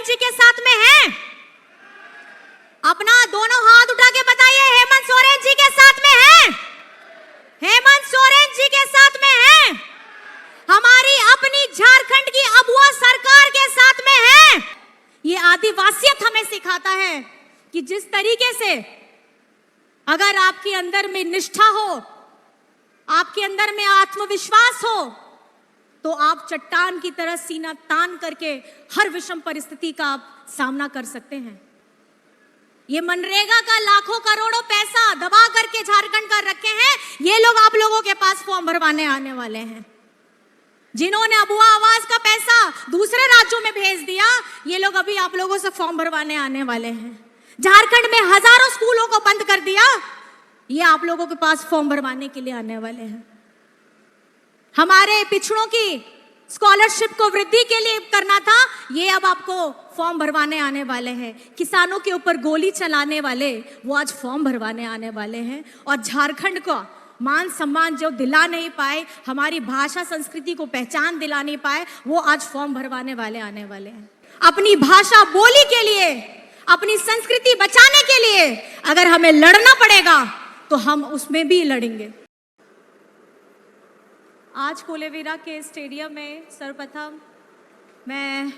सोरेन जी के साथ में है? अपना दोनों हाथ उठा के बताइए, हेमंत सोरेन जी के साथ में है? हेमंत सोरेन जी के साथ में है? हमारी अपनी झारखंड की अबुआ सरकार के साथ में है? ये आदिवासियत हमें सिखाता है कि जिस तरीके से अगर आपके अंदर में निष्ठा हो, आपके अंदर में आत्मविश्वास हो, तो आप चट्टान की तरह सीना तान करके हर विषम परिस्थिति का आप सामना कर सकते हैं। ये मनरेगा का लाखों करोड़ों पैसा दबा करके झारखंड का रखे हैं, ये लोग आप लोगों के पास फॉर्म भरवाने आने वाले हैं। जिन्होंने अबुआ आवास का पैसा दूसरे राज्यों में भेज दिया, ये लोग अभी आप लोगों से फॉर्म भरवाने आने वाले हैं। झारखंड में हजारों स्कूलों को बंद कर दिया, ये आप लोगों के पास फॉर्म भरवाने के लिए आने वाले हैं। हमारे पिछड़ों की स्कॉलरशिप को वृद्धि के लिए करना था, ये अब आपको फॉर्म भरवाने आने वाले हैं। किसानों के ऊपर गोली चलाने वाले वो आज फॉर्म भरवाने आने वाले हैं। और झारखंड को मान सम्मान जो दिला नहीं पाए, हमारी भाषा संस्कृति को पहचान दिला नहीं पाए, वो आज फॉर्म भरवाने वाले आने वाले हैं। अपनी भाषा बोली के लिए, अपनी संस्कृति बचाने के लिए अगर हमें लड़ना पड़ेगा तो हम उसमें भी लड़ेंगे। आज कोलेविरा के स्टेडियम में सर्वप्रथम मैं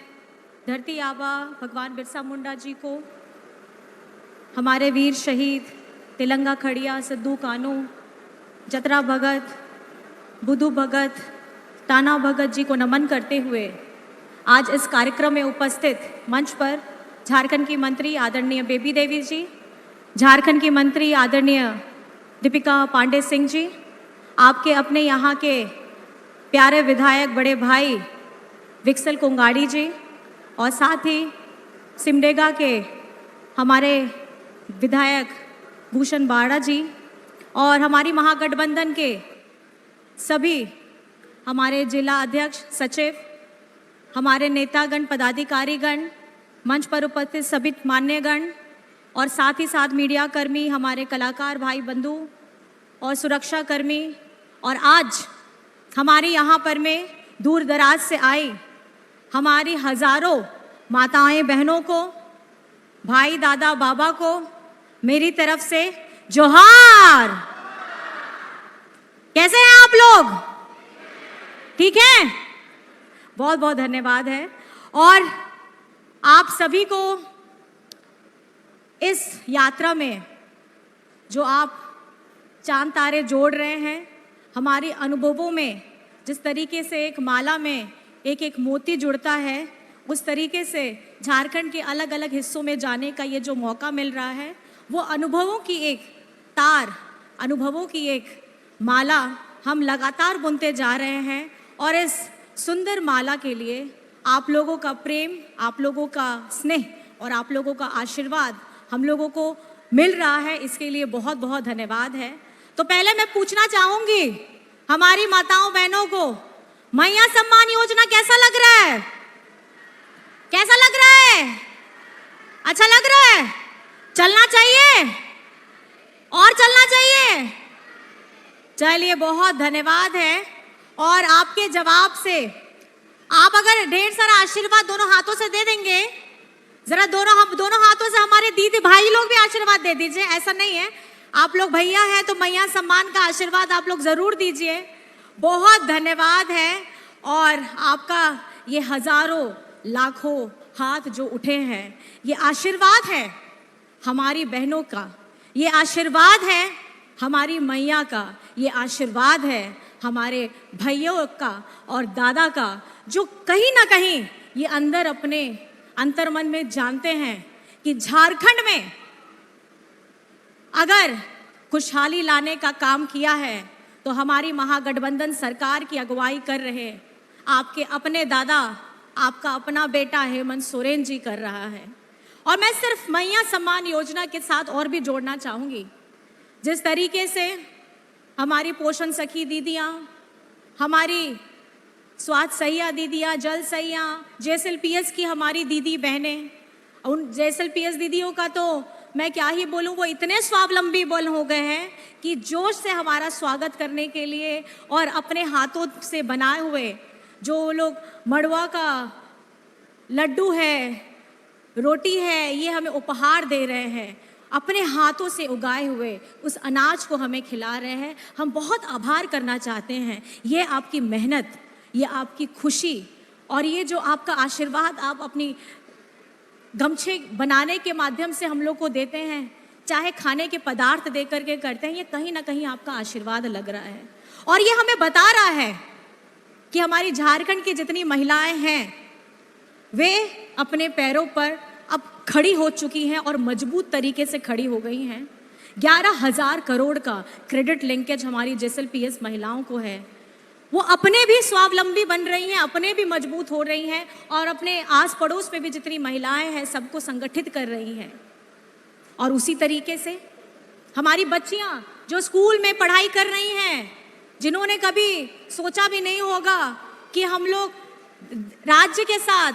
धरती आबा भगवान बिरसा मुंडा जी को, हमारे वीर शहीद तिलंगा खड़िया, सिद्धू कानू, जतरा भगत, बुद्धू भगत, टाना भगत जी को नमन करते हुए आज इस कार्यक्रम में उपस्थित मंच पर झारखंड की मंत्री आदरणीय बेबी देवी जी, झारखंड की मंत्री आदरणीय दीपिका पांडे सिंह जी, आपके अपने यहाँ के प्यारे विधायक बड़े भाई विक्सल कोंगाड़ी जी, और साथ ही सिमडेगा के हमारे विधायक भूषण बाड़ा जी, और हमारी महागठबंधन के सभी हमारे जिला अध्यक्ष, सचिव, हमारे नेतागण, पदाधिकारीगण, मंच पर उपस्थित सभी मान्यगण, और साथ ही साथ मीडिया कर्मी, हमारे कलाकार भाई बंधु और सुरक्षा कर्मी, और आज हमारे यहाँ पर में दूर दराज से आई हमारी हजारों माताएं बहनों को, भाई दादा बाबा को मेरी तरफ से जोहार। कैसे हैं आप लोग? ठीक है, बहुत बहुत धन्यवाद है। और आप सभी को इस यात्रा में जो आप चांद तारे जोड़ रहे हैं, हमारे अनुभवों में जिस तरीके से एक माला में एक एक मोती जुड़ता है, उस तरीके से झारखंड के अलग अलग हिस्सों में जाने का ये जो मौका मिल रहा है, वो अनुभवों की एक तार, अनुभवों की एक माला हम लगातार बुनते जा रहे हैं। और इस सुंदर माला के लिए आप लोगों का प्रेम, आप लोगों का स्नेह और आप लोगों का आशीर्वाद हम लोगों को मिल रहा है, इसके लिए बहुत बहुत धन्यवाद है। तो पहले मैं पूछना चाहूंगी हमारी माताओं बहनों को, मैया सम्मान योजना कैसा लग रहा है? कैसा लग रहा है? अच्छा लग रहा है? चलना चाहिए और चलना चाहिए। चलिए, बहुत धन्यवाद है। और आपके जवाब से आप अगर ढेर सारा आशीर्वाद दोनों हाथों से दे देंगे, जरा दोनों हाथों से हमारे दीदी भाई लोग भी आशीर्वाद दे दीजिए। ऐसा नहीं है, आप लोग भैया हैं तो मैया सम्मान का आशीर्वाद आप लोग जरूर दीजिए। बहुत धन्यवाद है। और आपका ये हजारों लाखों हाथ जो उठे हैं, ये आशीर्वाद है हमारी बहनों का, ये आशीर्वाद है हमारी मैया का, ये आशीर्वाद है हमारे भाइयों का और दादा का, जो कहीं ना कहीं ये अंदर अपने अंतर्मन में जानते हैं कि झारखंड में अगर खुशहाली लाने का काम किया है तो हमारी महागठबंधन सरकार की अगुवाई कर रहे आपके अपने दादा, आपका अपना बेटा हेमंत सोरेन जी कर रहा है। और मैं सिर्फ मैया सम्मान योजना के साथ और भी जोड़ना चाहूँगी, जिस तरीके से हमारी पोषण सखी दीदियाँ, हमारी स्वास्थ्य सहिया दीदियाँ, जल सहिया, JSLPS की हमारी दीदी बहनें, उन JSLPS दीदियों का तो मैं क्या ही बोलूँ, वो इतने स्वावलंबी बल हो गए हैं कि जोश से हमारा स्वागत करने के लिए और अपने हाथों से बनाए हुए जो लोग मड़वा का लड्डू है, रोटी है, ये हमें उपहार दे रहे हैं, अपने हाथों से उगाए हुए उस अनाज को हमें खिला रहे हैं। हम बहुत आभार करना चाहते हैं। ये आपकी मेहनत, ये आपकी खुशी और ये जो आपका आशीर्वाद आप अपनी गमछे बनाने के माध्यम से हम लोग को देते हैं, चाहे खाने के पदार्थ दे करके करते हैं, ये कहीं ना कहीं आपका आशीर्वाद लग रहा है। और ये हमें बता रहा है कि हमारी झारखंड की जितनी महिलाएं हैं वे अपने पैरों पर अब खड़ी हो चुकी हैं और मजबूत तरीके से खड़ी हो गई हैं। 11,000 करोड़ का क्रेडिट लिंकेज हमारी जेएसएलपीएस महिलाओं को है। वो अपने भी स्वावलंबी बन रही हैं, अपने भी मजबूत हो रही हैं और अपने आस पड़ोस में भी जितनी महिलाएं हैं सबको संगठित कर रही हैं। और उसी तरीके से हमारी बच्चियां जो स्कूल में पढ़ाई कर रही हैं, जिन्होंने कभी सोचा भी नहीं होगा कि हम लोग राज्य के साथ,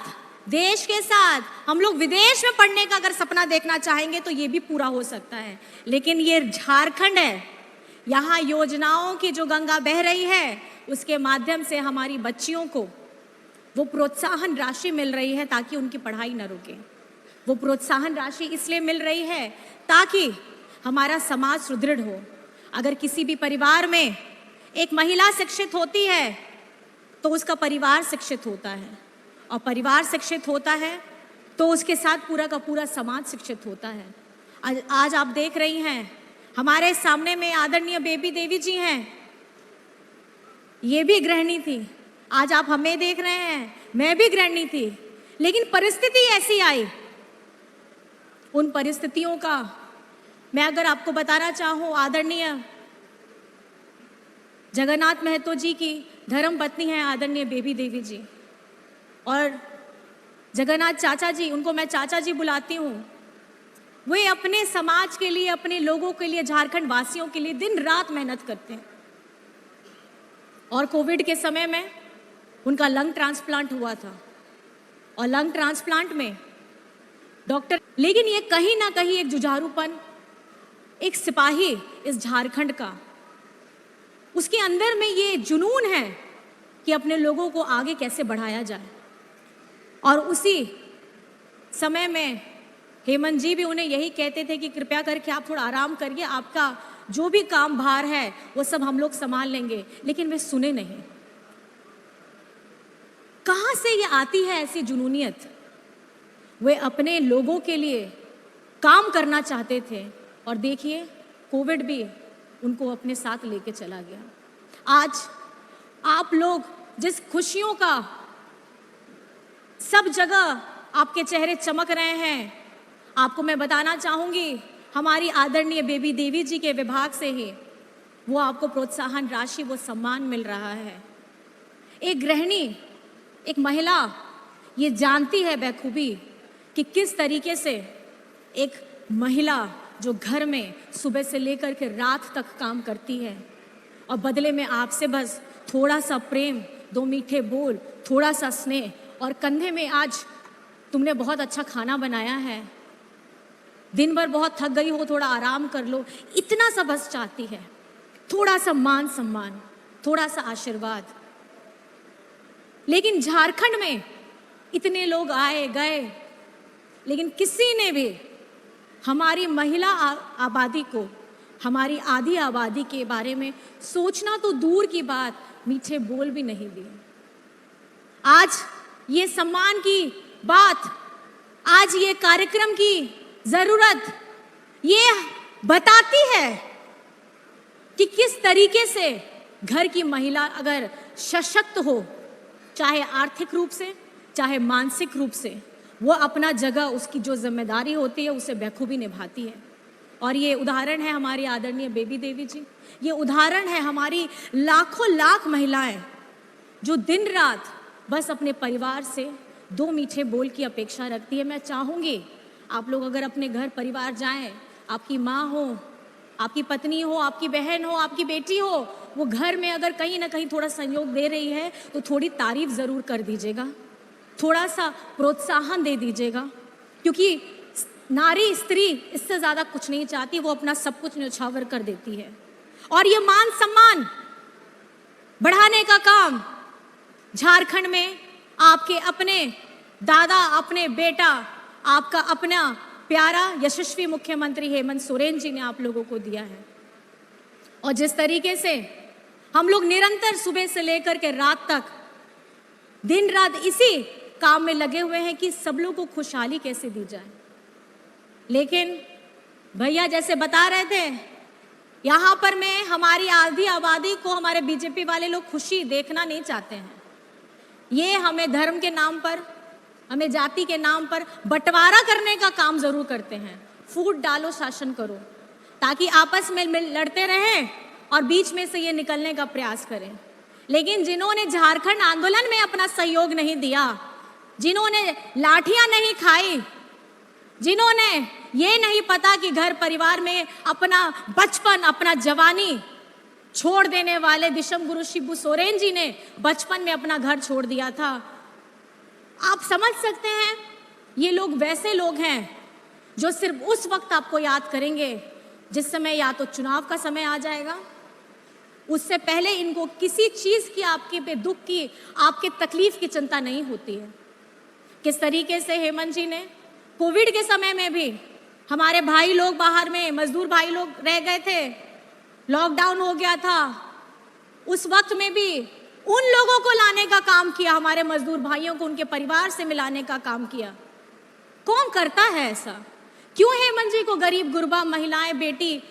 देश के साथ, हम लोग विदेश में पढ़ने का अगर सपना देखना चाहेंगे तो ये भी पूरा हो सकता है। लेकिन ये झारखंड है, यहाँ योजनाओं की जो गंगा बह रही है उसके माध्यम से हमारी बच्चियों को वो प्रोत्साहन राशि मिल रही है ताकि उनकी पढ़ाई न रुके। वो प्रोत्साहन राशि इसलिए मिल रही है ताकि हमारा समाज सुदृढ़ हो। अगर किसी भी परिवार में एक महिला शिक्षित होती है तो उसका परिवार शिक्षित होता है, और परिवार शिक्षित होता है तो उसके साथ पूरा का पूरा समाज शिक्षित होता है। आज आप देख रही हैं हमारे सामने में आदरणीय बेबी देवी जी हैं, ये भी गृहिणी थी। आज आप हमें देख रहे हैं, मैं भी गृहिणी थी, लेकिन परिस्थिति ऐसी आई। उन परिस्थितियों का मैं अगर आपको बताना चाहूँ, आदरणीय जगन्नाथ महतो जी की धर्म पत्नी है आदरणीय बेबी देवी जी, और जगन्नाथ चाचा जी, उनको मैं चाचा जी बुलाती हूँ। वे अपने समाज के लिए, अपने लोगों के लिए, झारखंड वासियों के लिए दिन रात मेहनत करते हैं। और कोविड के समय में उनका लंग ट्रांसप्लांट हुआ था, और लंग ट्रांसप्लांट में डॉक्टर, लेकिन ये कहीं ना कहीं एक जुझारूपन, एक सिपाही इस झारखंड का, उसके अंदर में ये जुनून है कि अपने लोगों को आगे कैसे बढ़ाया जाए। और उसी समय में हेमंत जी भी उन्हें यही कहते थे कि कृपया करके आप थोड़ा आराम करिए, आपका जो भी काम भार है वो सब हम लोग संभाल लेंगे। लेकिन वे सुने नहीं। कहां से ये आती है ऐसी जुनूनियत? वे अपने लोगों के लिए काम करना चाहते थे, और देखिए कोविड भी उनको अपने साथ लेके चला गया। आज आप लोग जिस खुशियों का सब जगह आपके चेहरे चमक रहे हैं, आपको मैं बताना चाहूंगी हमारी आदरणीय बेबी देवी जी के विभाग से ही वो आपको प्रोत्साहन राशि, वो सम्मान मिल रहा है। एक गृहिणी, एक महिला ये जानती है बखूबी कि किस तरीके से एक महिला जो घर में सुबह से लेकर के रात तक काम करती है और बदले में आपसे बस थोड़ा सा प्रेम, 2 मीठे बोल, थोड़ा सा स्नेह, और कंधे में आज तुमने बहुत अच्छा खाना बनाया है, दिन भर बहुत थक गई हो, थोड़ा आराम कर लो, इतना सा बस चाहती है। थोड़ा सा मान सम्मान, थोड़ा सा आशीर्वाद। लेकिन झारखंड में इतने लोग आए गए, लेकिन किसी ने भी हमारी महिला आबादी को, हमारी आधी आबादी के बारे में सोचना तो दूर की बात, मीठे बोल भी नहीं दिए। आज ये सम्मान की बात, आज ये कार्यक्रम की जरूरत ये बताती है कि किस तरीके से घर की महिला अगर सशक्त हो, चाहे आर्थिक रूप से, चाहे मानसिक रूप से, वो अपना जगह, उसकी जो जिम्मेदारी होती है उसे बखूबी निभाती है। और ये उदाहरण है हमारी आदरणीय बेबी देवी जी, ये उदाहरण है हमारी लाखों लाख महिलाएं जो दिन रात बस अपने परिवार से 2 मीठे बोल की अपेक्षा रखती है। मैं चाहूँगी आप लोग अगर अपने घर परिवार जाएं, आपकी माँ हो, आपकी पत्नी हो, आपकी बहन हो, आपकी बेटी हो, वो घर में अगर कहीं ना कहीं थोड़ा सहयोग दे रही है तो थोड़ी तारीफ ज़रूर कर दीजिएगा, थोड़ा सा प्रोत्साहन दे दीजिएगा, क्योंकि नारी, स्त्री इससे ज़्यादा कुछ नहीं चाहती, वो अपना सब कुछ न्यौछावर कर देती है। और ये मान सम्मान बढ़ाने का काम झारखंड में आपके अपने दादा, अपने बेटा, आपका अपना प्यारा यशस्वी मुख्यमंत्री हेमंत सोरेन जी ने आप लोगों को दिया है। और जिस तरीके से हम लोग निरंतर सुबह से लेकर के रात तक दिन रात इसी काम में लगे हुए हैं कि सब लोगों को खुशहाली कैसे दी जाए, लेकिन भैया जैसे बता रहे थे, यहाँ पर मैं हमारी आधी आबादी को हमारे बीजेपी वाले लोग खुशी देखना नहीं चाहते हैं। ये हमें धर्म के नाम पर, हमें जाति के नाम पर बंटवारा करने का काम जरूर करते हैं। फूट डालो, शासन करो, ताकि आपस में लड़ते रहें और बीच में से ये निकलने का प्रयास करें। लेकिन जिन्होंने झारखंड आंदोलन में अपना सहयोग नहीं दिया, जिन्होंने लाठियां नहीं खाई, जिन्होंने ये नहीं पता कि घर परिवार में अपना बचपन, अपना जवानी छोड़ देने वाले दिशम गुरु शिबू सोरेन जी ने बचपन में अपना घर छोड़ दिया था। आप समझ सकते हैं, ये लोग वैसे लोग हैं जो सिर्फ उस वक्त आपको याद करेंगे जिस समय या तो चुनाव का समय आ जाएगा, उससे पहले इनको किसी चीज की, आपके पे दुख की, आपके तकलीफ की चिंता नहीं होती है। किस तरीके से हेमंत जी ने कोविड के समय में भी हमारे भाई लोग बाहर में, मजदूर भाई लोग रह गए थे, लॉकडाउन हो गया था, उस वक्त में भी उन लोगों को लाने का काम किया, हमारे मजदूर भाइयों को उनके परिवार से मिलाने का काम किया। कौन करता है ऐसा? क्यों हेमंत जी को गरीब गुरबा, महिलाएं, बेटी,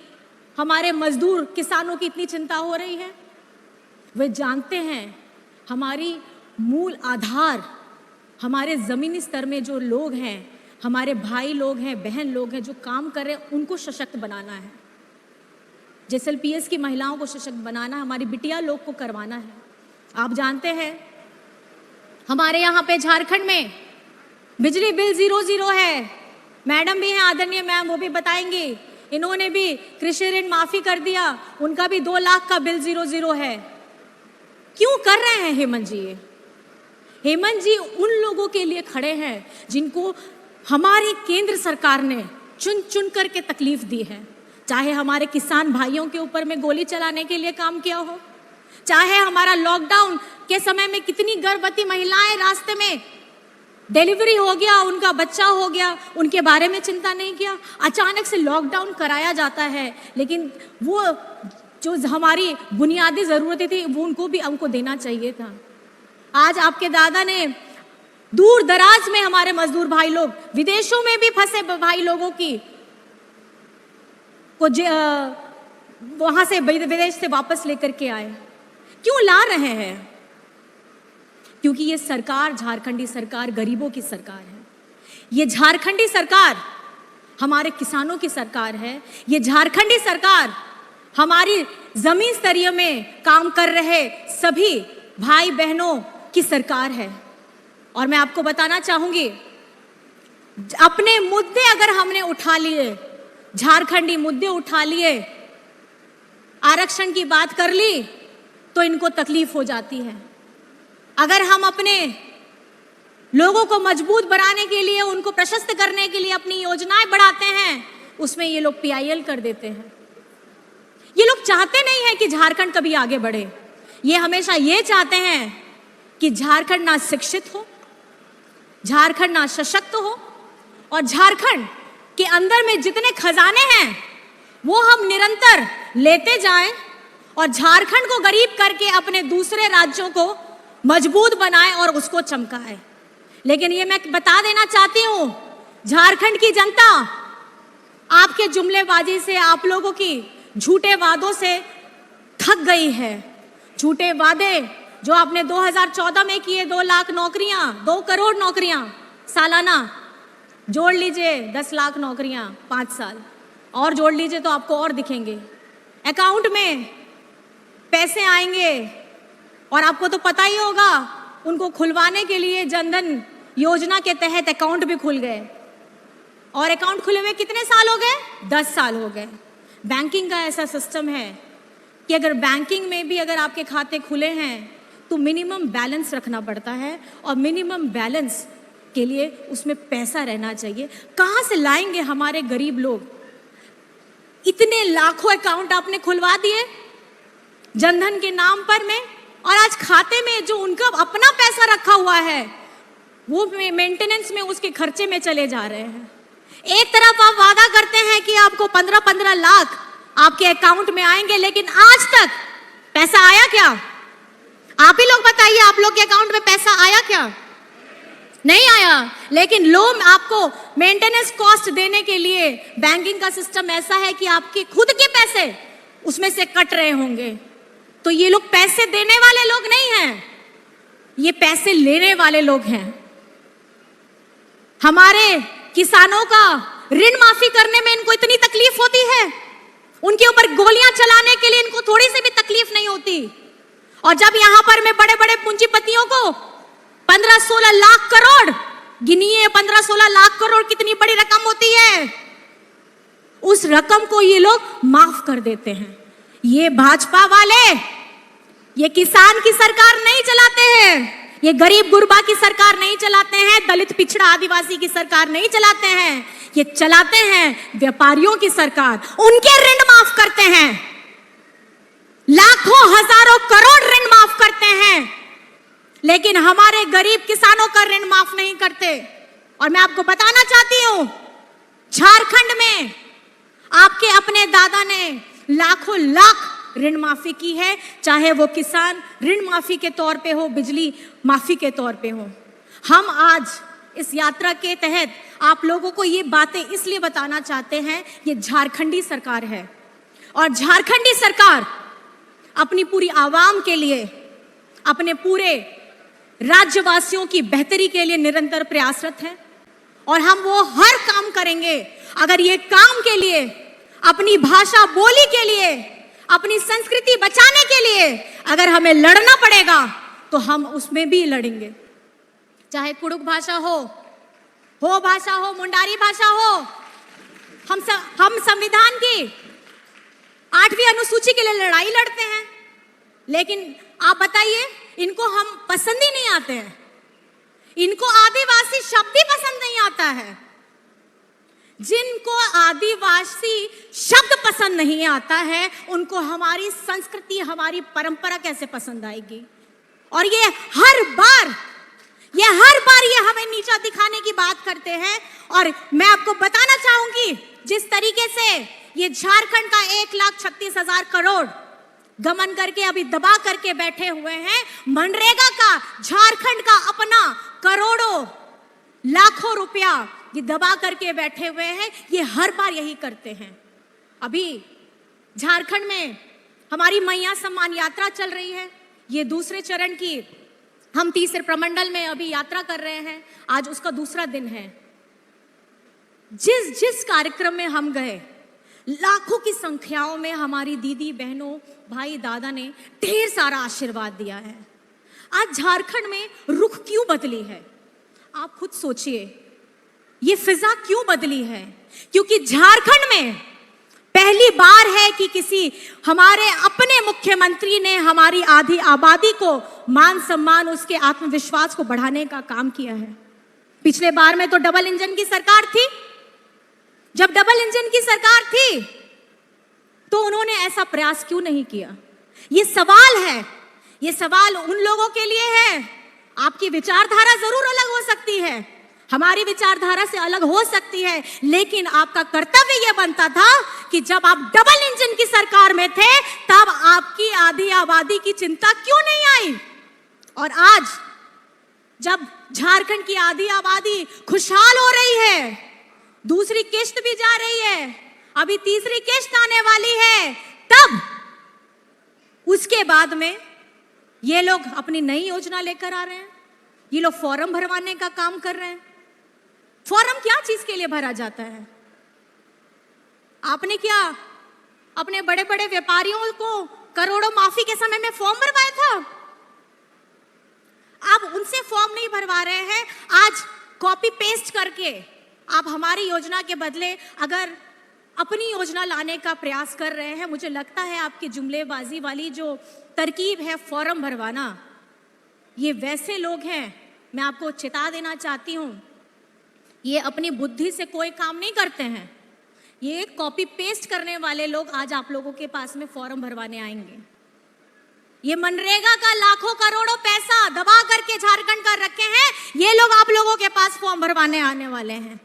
हमारे मजदूर किसानों की इतनी चिंता हो रही है? वे जानते हैं हमारी मूल आधार, हमारे जमीनी स्तर में जो लोग हैं, हमारे भाई लोग हैं, बहन लोग हैं जो काम कर रहे हैं, उनको सशक्त बनाना है। JSLPS की महिलाओं को सशक्त बनाना, हमारी बिटिया लोग को करवाना है। आप जानते हैं हमारे यहाँ पे झारखंड में बिजली बिल 0 है। मैडम भी हैं, आदरणीय मैम, वो भी बताएंगी। इन्होंने भी कृषि ऋण माफी कर दिया, उनका भी 2 लाख का बिल 0 है। क्यों कर रहे हैं हेमंत जी? हेमंत जी उन लोगों के लिए खड़े हैं जिनको हमारी केंद्र सरकार ने चुन चुन करके तकलीफ दी है। चाहे हमारे किसान भाइयों के ऊपर में गोली चलाने के लिए काम किया हो, चाहे हमारा लॉकडाउन के समय में कितनी गर्भवती महिलाएं रास्ते में डिलीवरी हो गया, उनका बच्चा हो गया, उनके बारे में चिंता नहीं किया। अचानक से लॉकडाउन कराया जाता है, लेकिन वो जो हमारी बुनियादी ज़रूरतें थी वो उनको भी हमको देना चाहिए था। आज आपके दादा ने दूर दराज में हमारे मजदूर भाई लोग, विदेशों में भी फंसे भाई लोगों की को वहां से विदेश से वापस लेकर के आए। क्यों ला रहे हैं? क्योंकि ये सरकार, झारखंडी सरकार, गरीबों की सरकार है। ये झारखंडी सरकार हमारे किसानों की सरकार है। ये झारखंडी सरकार हमारी जमीन स्तरीय में काम कर रहे सभी भाई बहनों की सरकार है। और मैं आपको बताना चाहूंगी, अपने मुद्दे अगर हमने उठा लिए, झारखंडी मुद्दे उठा लिए, आरक्षण की बात कर ली, तो इनको तकलीफ हो जाती है। अगर हम अपने लोगों को मजबूत बनाने के लिए, उनको प्रशस्त करने के लिए अपनी योजनाएं बढ़ाते हैं, उसमें ये लोग PIL कर देते हैं। ये लोग चाहते नहीं है कि झारखंड कभी आगे बढ़े। ये हमेशा ये चाहते हैं कि झारखंड ना शिक्षित हो, झारखंड ना सशक्त हो, और झारखंड के अंदर में जितने खजाने हैं वो हम निरंतर लेते जाएं और झारखंड को गरीब करके अपने दूसरे राज्यों को मजबूत बनाएं और उसको चमकाएं। लेकिन ये मैं बता देना चाहती हूं, झारखंड की जनता आपके जुमलेबाजी से, आप लोगों की झूठे वादों से थक गई है। झूठे वादे जो आपने 2014 में किए, 2 लाख नौकरियां, 2 करोड़ नौकरियां सालाना, जोड़ लीजिए 10 लाख नौकरियां 5 साल, और जोड़ लीजिए तो आपको और दिखेंगे। अकाउंट में पैसे आएंगे, और आपको तो पता ही होगा, उनको खुलवाने के लिए जनधन योजना के तहत अकाउंट भी खुल गए, और अकाउंट खुले हुए कितने साल हो गए? 10 साल हो गए। बैंकिंग का ऐसा सिस्टम है कि अगर बैंकिंग में भी अगर आपके खाते खुले हैं तो मिनिमम बैलेंस रखना पड़ता है, और मिनिमम बैलेंस के लिए उसमें पैसा रहना चाहिए। कहां से लाएंगे हमारे गरीब लोग? इतने लाखों अकाउंट आपने खुलवा दिए जनधन के नाम पर में, और आज खाते में जो उनका अपना पैसा रखा हुआ है वो मेंटेनेंस में उसके खर्चे में चले जा रहे हैं। एक तरफ आप वादा करते हैं कि आपको 15-15 लाख आपके अकाउंट में आएंगे, लेकिन आज तक पैसा आया क्या? आप ही लोग बताइए, आप लोग के अकाउंट में पैसा आया क्या? नहीं आया। लेकिन लोग आपको मेंटेनेंस कॉस्ट देने के लिए बैंकिंग का सिस्टम ऐसा है कि आपके खुद के पैसे उसमें से कट रहे होंगे। तो ये लोग पैसे देने वाले लोग नहीं हैं, ये पैसे लेने वाले लोग हैं। हमारे किसानों का ऋण माफी करने में इनको इतनी तकलीफ होती है, उनके ऊपर गोलियां चलाने के लिए इनको थोड़ी सी भी तकलीफ नहीं होती। और जब यहां पर मैं बड़े बड़े पूंजीपतियों को 15-16 लाख करोड़, गिनिए 15-16 लाख करोड़ कितनी बड़ी रकम होती है, उस रकम को ये लोग माफ कर देते हैं। ये भाजपा वाले ये किसान की सरकार नहीं चलाते हैं, ये गरीब गुरबा की सरकार नहीं चलाते हैं, दलित पिछड़ा आदिवासी की सरकार नहीं चलाते हैं, ये चलाते हैं व्यापारियों की सरकार। उनके ऋण माफ करते हैं, लाखों हजारों करोड़ ऋण माफ करते हैं, लेकिन हमारे गरीब किसानों का ऋण माफ नहीं करते। और मैं आपको बताना चाहती हूं, झारखंड में आपके अपने दादा ने लाखों लाख ऋण माफी की है, चाहे वो किसान ऋण माफी के तौर पे हो, बिजली माफी के तौर पे हो। हम आज इस यात्रा के तहत आप लोगों को ये बातें इसलिए बताना चाहते हैं, ये झारखंडी सरकार है और झारखंडी सरकार अपनी पूरी आवाम के लिए, अपने पूरे राज्यवासियों की बेहतरी के लिए निरंतर प्रयासरत है और हम वो हर काम करेंगे। अगर ये काम के लिए, अपनी भाषा बोली के लिए, अपनी संस्कृति बचाने के लिए अगर हमें लड़ना पड़ेगा तो हम उसमें भी लड़ेंगे। चाहे कुड़ुक भाषा हो भाषा हो, मुंडारी भाषा हो। हम संविधान की 8वीं अनुसूची के लिए लड़ाई लड़ते हैं, लेकिन आप बताइए, इनको हम पसंद ही नहीं आते हैं, इनको आदिवासी शब्द ही पसंद नहीं आता है। जिनको आदिवासी शब्द पसंद नहीं आता है, उनको हमारी संस्कृति, हमारी परंपरा कैसे पसंद आएगी? और ये हर बार ये हमें नीचा दिखाने की बात करते हैं। और मैं आपको बताना चाहूंगी, जिस तरीके से ये झारखंड का 1,36,000 करोड़ गमन करके अभी दबा करके बैठे हुए हैं, मनरेगा का झारखंड का अपना करोड़ों लाखों रुपया ये दबा करके बैठे हुए हैं, ये हर बार यही करते हैं। अभी झारखंड में हमारी मैया सम्मान यात्रा चल रही है, ये दूसरे चरण की हम तीसरे प्रमंडल में अभी यात्रा कर रहे हैं, आज उसका दूसरा दिन है। जिस कार्यक्रम में हम गए, लाखों की संख्याओं में हमारी दीदी बहनों, भाई, दादा ने ढेर सारा आशीर्वाद दिया है। आज झारखंड में रुख क्यों बदली है? आप खुद सोचिए, ये फिजा क्यों बदली है? क्योंकि झारखंड में पहली बार है कि किसी हमारे अपने मुख्यमंत्री ने हमारी आधी आबादी को मान सम्मान, उसके आत्मविश्वास को बढ़ाने का काम किया है। पिछले बार में तो डबल इंजन की सरकार थी। जब डबल इंजन की सरकार थी तो उन्होंने ऐसा प्रयास क्यों नहीं किया? ये सवाल है, ये सवाल उन लोगों के लिए है। आपकी विचारधारा जरूर अलग हो सकती है, हमारी विचारधारा से अलग हो सकती है, लेकिन आपका कर्तव्य यह बनता था कि जब आप डबल इंजन की सरकार में थे, तब आपकी आधी आबादी की चिंता क्यों नहीं आई? और आज जब झारखंड की आधी आबादी खुशहाल हो रही है, दूसरी किश्त भी जा रही है, अभी तीसरी किश्त आने वाली है, तब उसके बाद में ये लोग अपनी नई योजना लेकर आ रहे हैं। ये लोग फॉर्म भरवाने का काम कर रहे हैं। फॉर्म क्या चीज के लिए भरा जाता है? आपने क्या अपने बड़े बड़े व्यापारियों को करोड़ों माफी के समय में फॉर्म भरवाया था? आप उनसे फॉर्म नहीं भरवा रहे हैं। आज कॉपी पेस्ट करके आप हमारी योजना के बदले अगर अपनी योजना लाने का प्रयास कर रहे हैं, मुझे लगता है आपकी जुमलेबाजी वाली जो तरकीब है फॉर्म भरवाना, ये वैसे लोग हैं, मैं आपको चेता देना चाहती हूं, ये अपनी बुद्धि से कोई काम नहीं करते हैं। ये कॉपी पेस्ट करने वाले लोग आज आप लोगों के पास में फॉर्म भरवाने आएंगे। ये मनरेगा का लाखों करोड़ों पैसा दबा करके झारखंड का रखे हैं, ये लोग आप लोगों के पास फॉर्म भरवाने आने वाले हैं।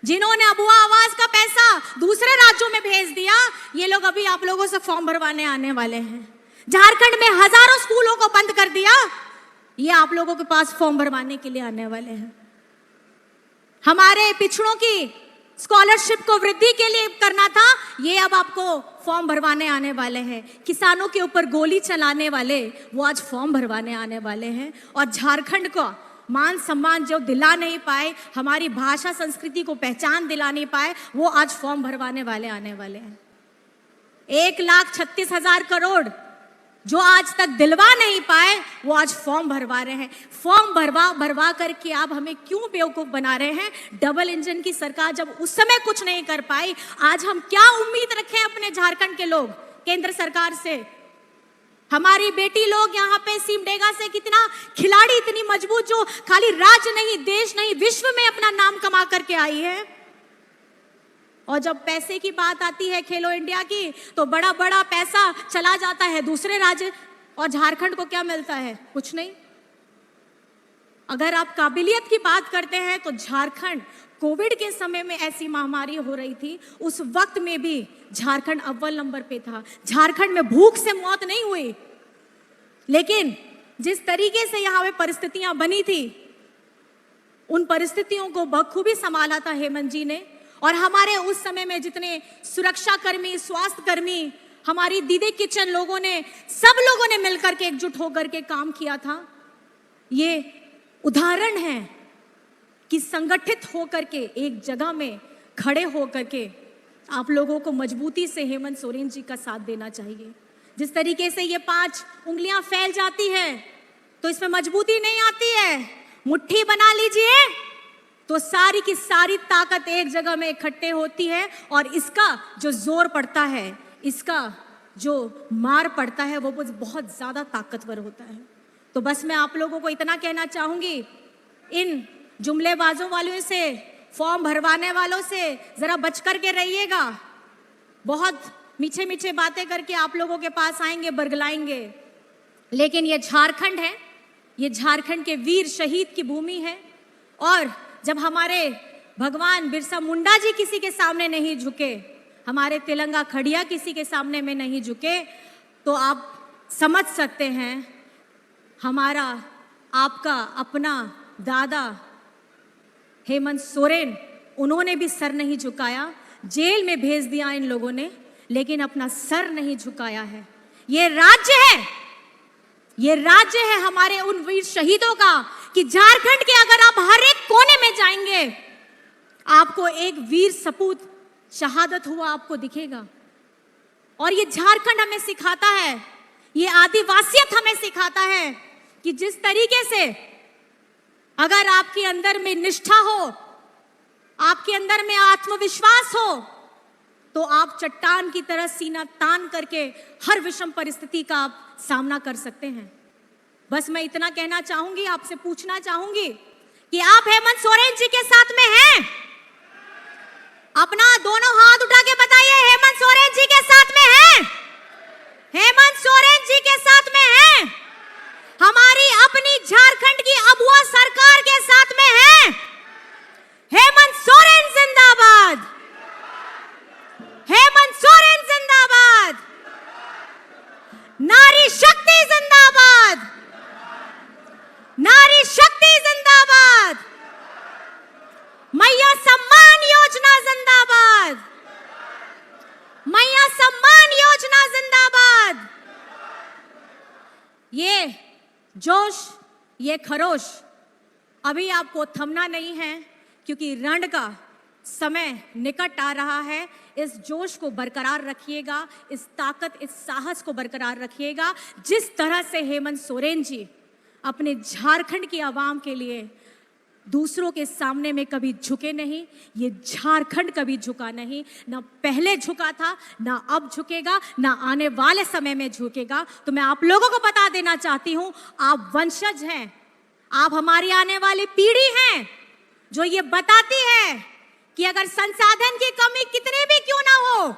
जिन्होंने अबुआ आवास का पैसा दूसरे राज्यों में भेज दिया, ये लोग अभी आप लोगों से फॉर्म भरवाने आने वाले हैं। झारखंड में हजारों स्कूलों को बंद कर दिया, ये आप लोगों के पास फॉर्म भरवाने के लिए आने वाले हैं। हमारे पिछड़ों की स्कॉलरशिप को वृद्धि के लिए करना था, ये अब आपको फॉर्म भरवाने आने वाले हैं। किसानों के ऊपर गोली चलाने वाले वो आज फॉर्म भरवाने आने वाले हैं। और झारखंड को मान सम्मान जो दिला नहीं पाए, हमारी भाषा संस्कृति को पहचान दिला नहीं पाए, वो आज फॉर्म भरवाने वाले आने वाले हैं। 1,36,000 करोड़ जो आज तक दिलवा नहीं पाए, वो आज फॉर्म भरवा रहे हैं। फॉर्म भरवा करके आप हमें क्यों बेवकूफ बना रहे हैं? डबल इंजन की सरकार जब उस समय कुछ नहीं कर पाई, आज हम क्या उम्मीद रखें अपने झारखंड के लोग केंद्र सरकार से? हमारी बेटी लोग यहाँ पे सिमडेगा से कितना खिलाड़ी, इतनी मजबूत, जो खाली राज्य नहीं, देश नहीं, विश्व में अपना नाम कमा करके आई है। और जब पैसे की बात आती है खेलो इंडिया की, तो बड़ा बड़ा पैसा चला जाता है दूसरे राज्य, और झारखंड को क्या मिलता है? कुछ नहीं। अगर आप काबिलियत की बात करते हैं तो झारखंड कोविड के समय में ऐसी महामारी हो रही थी, उस वक्त में भी झारखंड अव्वल नंबर पे था। झारखंड में भूख से मौत नहीं हुई, लेकिन जिस तरीके से यहाँ पे परिस्थितियां बनी थी, उन परिस्थितियों को बखूबी संभाला था हेमंत जी ने। और हमारे उस समय में जितने सुरक्षा कर्मी, स्वास्थ्य कर्मी, हमारी दीदी किचन लोगों ने, सब लोगों ने मिलकर के एकजुट होकर के काम किया था। ये उदाहरण है कि संगठित होकर के एक जगह में खड़े होकर के आप लोगों को मजबूती से हेमंत सोरेन जी का साथ देना चाहिए। जिस तरीके से ये 5 उंगलियां फैल जाती है तो इसमें मजबूती नहीं आती है। मुट्ठी बना लीजिए तो सारी की सारी ताकत एक जगह में इकट्ठे होती है, और इसका जो जोर पड़ता है, इसका जो मार पड़ता है, वो बहुत ज्यादा ताकतवर होता है। तो बस मैं आप लोगों को इतना कहना चाहूंगी, इन जुमलेबाजों वालों से, फॉर्म भरवाने वालों से जरा बच करके रहिएगा। बहुत मीठे मीठे बातें करके आप लोगों के पास आएंगे, बरगलाएंगे, लेकिन ये झारखंड है, ये झारखंड के वीर शहीद की भूमि है। और जब हमारे भगवान बिरसा मुंडा जी किसी के सामने नहीं झुके, हमारे तिलंगा खड़िया किसी के सामने में नहीं झुके, तो आप समझ सकते हैं हमारा आपका अपना दादा हेमंत सोरेन, उन्होंने भी सर नहीं झुकाया। जेल में भेज दिया इन लोगों ने, लेकिन अपना सर नहीं झुकाया है। ये राज्य है, ये राज्य है हमारे उन वीर शहीदों का, कि झारखंड के अगर आप हर एक कोने में जाएंगे, आपको एक वीर सपूत शहादत हुआ आपको दिखेगा। और ये झारखंड हमें सिखाता है, ये आदिवासियत हमें सिखाता है कि जिस तरीके से अगर आपके अंदर में निष्ठा हो, आपके अंदर में आत्मविश्वास हो, तो आप चट्टान की तरह सीना तान करके हर विषम परिस्थिति का आप सामना कर सकते हैं। बस मैं इतना कहना चाहूंगी, आपसे पूछना चाहूंगी कि आप हेमंत सोरेन जी के साथ में हैं? अपना दोनों हाथ उठा के बताइए, हेमंत सोरेन जी के साथ में हैं? हेमंत सोरेन जी के साथ में हैं? हमारी अपनी झारखंड की अबुआ सरकार के साथ में हैं? हेमंत सोरेन जिंदाबाद, हेमंत सोरेन जिंदाबाद, नारी शक्ति जिंदाबाद, नारी शक्ति जिंदाबाद, मैया सम्मान योजना जिंदाबाद, मैया सम्मान योजना जिंदाबाद। ये जोश, ये खरोश अभी आपको थमना नहीं है, क्योंकि रण का समय निकट आ रहा है। इस जोश को बरकरार रखिएगा, इस ताकत, इस साहस को बरकरार रखिएगा। जिस तरह से हेमंत सोरेन जी अपने झारखंड की आवाम के लिए दूसरों के सामने में कभी झुके नहीं, ये झारखंड कभी झुका नहीं, ना पहले झुका था, ना अब झुकेगा, ना आने वाले समय में झुकेगा। तो मैं आप लोगों को बता देना चाहती हूं, आप वंशज हैं, आप हमारी आने वाली पीढ़ी हैं, जो ये बताती है कि अगर संसाधन की कमी कितनी भी क्यों ना हो,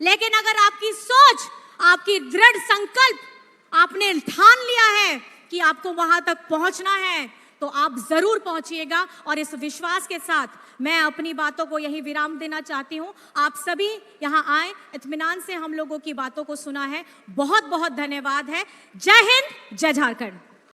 लेकिन अगर आपकी सोच, आपकी दृढ़ संकल्प, आपने ठान लिया है कि आपको वहां तक पहुंचना है, तो आप जरूर पहुंचिएगा। और इस विश्वास के साथ मैं अपनी बातों को यही विराम देना चाहती हूं। आप सभी यहां आए, इत्मीनान से हम लोगों की बातों को सुना है, बहुत बहुत धन्यवाद है। जय हिंद, जय झारखंड।